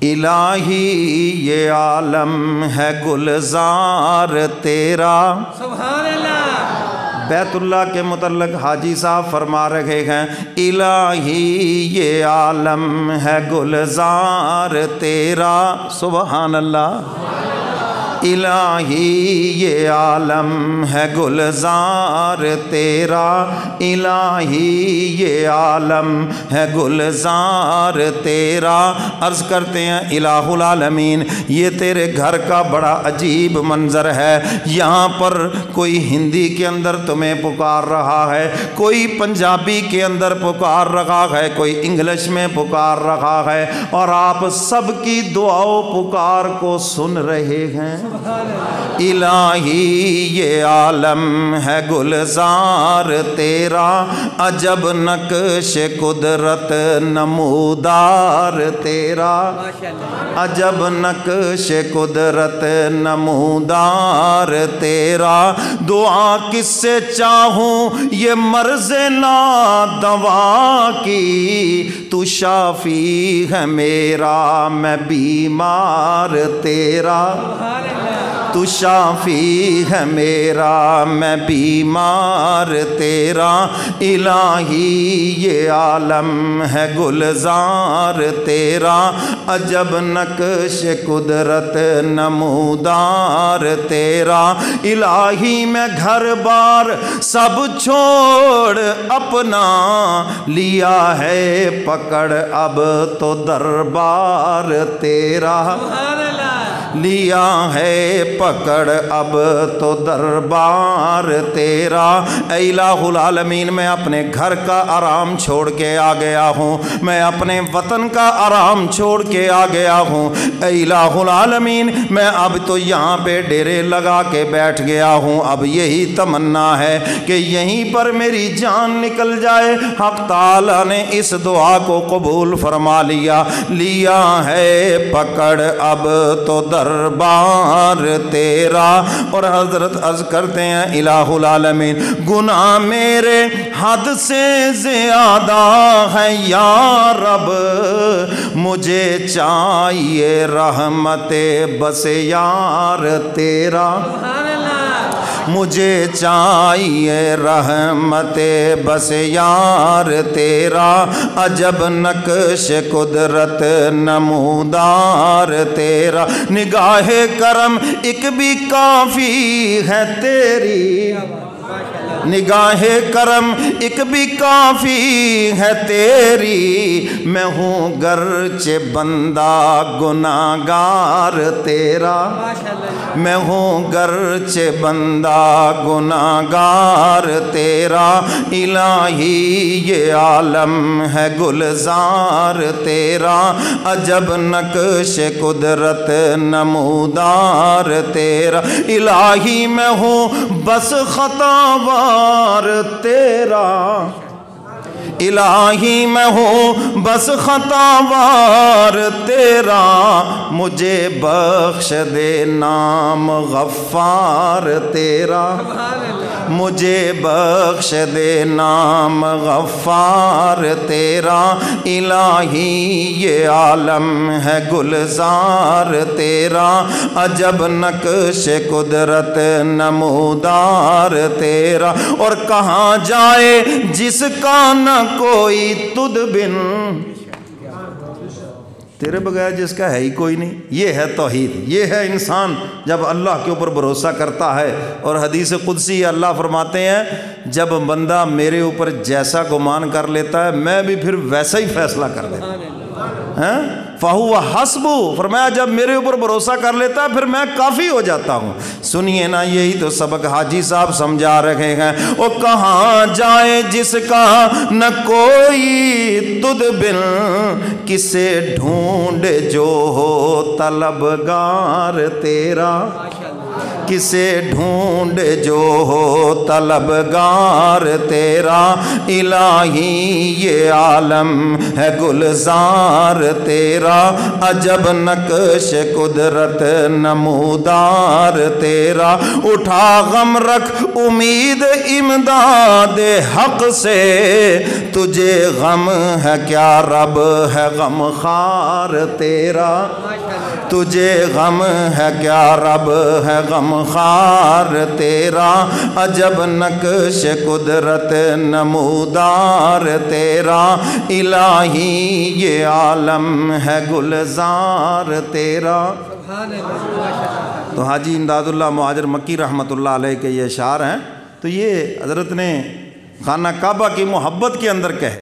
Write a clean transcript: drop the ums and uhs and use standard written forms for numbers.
الہی یہ عالم ہے گلزار تیرا۔ سبحان اللہ۔ بیت اللہ کے متعلق حاجی صاحب فرما رہے ہیں الہی یہ عالم ہے گلزار تیرا۔ سبحان اللہ۔ الہی یہ عالم ہے گلزار تیرا، الہی یہ عالم ہے گلزار تیرا۔ عرض کرتے ہیں الہ العالمین یہ تیرے گھر کا بڑا عجیب منظر ہے۔ یہاں پر کوئی ہندی کے اندر تمہیں پکار رہا ہے، کوئی پنجابی کے اندر پکار رہا ہے، کوئی انگلش میں پکار رہا ہے، اور آپ سب کی دعا و پکار کو سن رہے ہیں۔ الہی یہ عالم ہے گلزار تیرا، عجب نقش قدرت نمودار تیرا، عجب نقش قدرت نمودار تیرا۔ دعا کس سے چاہوں یہ مرض نادوا کی، تو شافی ہے میرا میں بیمار تیرا، تو شافی ہے میرا میں بیمار تیرا۔ الہی یہ عالم ہے گلزار تیرا، عجب نقش قدرت نمودار تیرا۔ الہی میں گھر بار سب چھوڑ اپنا، لیا ہے پکڑ اب تو دربار تیرا، لیا ہے پکڑ اب تو دربار تیرا۔ اے الہ العالمین میں اپنے گھر کا آرام چھوڑ کے آ گیا ہوں، میں اپنے وطن کا آرام چھوڑ کے آ گیا ہوں۔ اے الہ العالمین میں اب تو یہاں پہ ڈیرے لگا کے بیٹھ گیا ہوں، اب یہی تمنا ہے کہ یہیں پر میری جان نکل جائے۔ حق تعالی نے اس دعا کو قبول فرما لیا، لیا ہے پکڑ اب تو دربار تیرا۔ اور حضرت عرض کرتے ہیں الہ العالمین گناہ میرے حد سے زیادہ ہے یا رب، مجھے چاہیے رحمت بس یار تیرا، مجھے چاہیے رحمت بس یار تیرا۔ عجب نقش قدرت نمودار تیرا، نگاہ کرم ایک بھی کافی ہے تیری، نگاہ کرم ایک بھی کافی ہے تیری۔ میں ہوں گرچہ بندہ گناہگار تیرا، میں ہوں گرچہ بندہ گناہگار تیرا۔ الہی یہ عالم ہے گلزار تیرا، عجب نقش قدرت نمودار تیرا۔ الہی میں ہوں بس خطاوار تیرا، الہی میں ہوں بس خطاوار تیرا۔ مجھے بخش دے نام غفار تیرا، مجھے بخش دے نام غفار تیرا۔ الہی یہ عالم ہے گلزار تیرا، عجب نقش قدرت نمودار تیرا۔ اور کہاں جائے جس کا نہ کوئی تجھ بن، تیرے بغیر جس کا ہے ہی کوئی نہیں۔ یہ ہے توحید، یہ ہے انسان جب اللہ کے اوپر بھروسہ کرتا ہے۔ اور حدیث قدسی اللہ فرماتے ہیں جب بندہ میرے اوپر جیسا گمان کر لیتا ہے میں بھی پھر ویسا ہی فیصلہ کر دیتا ہوں۔ فَهُوَ حَسْبُ، فرمایا جب میرے اوپر بھروسہ کر لیتا ہے پھر میں کافی ہو جاتا ہوں۔ سنیے نا یہی تو سبق حاجی صاحب سمجھا رہے ہیں۔ وہ کہاں جائے جس کا نہ کوئی تجھ بن، کسے ڈھونڈ جو ہو طلبگار تیرا، کسے ڈھونڈ جو ہو طلبگار تیرا الہی یہ عالم ہے گلزار تیرا عجب نقش قدرت نمودار تیرا اٹھا غم رکھ امید امداد حق سے تجھے غم ہے کیا رب ہے غم خار تیرا تجھے غم ہے کیا رب ہے غم خار تیرا عجب نقش قدرت نمودار تیرا الہی یہ عالم ہے گلزار تیرا۔ تو حاجی امداد اللہ مہاجر مکی رحمۃ اللہ علیہ کے یہ اشعار ہیں، تو یہ حضرت نے خانہ کعبہ کی محبت کے اندر کہے۔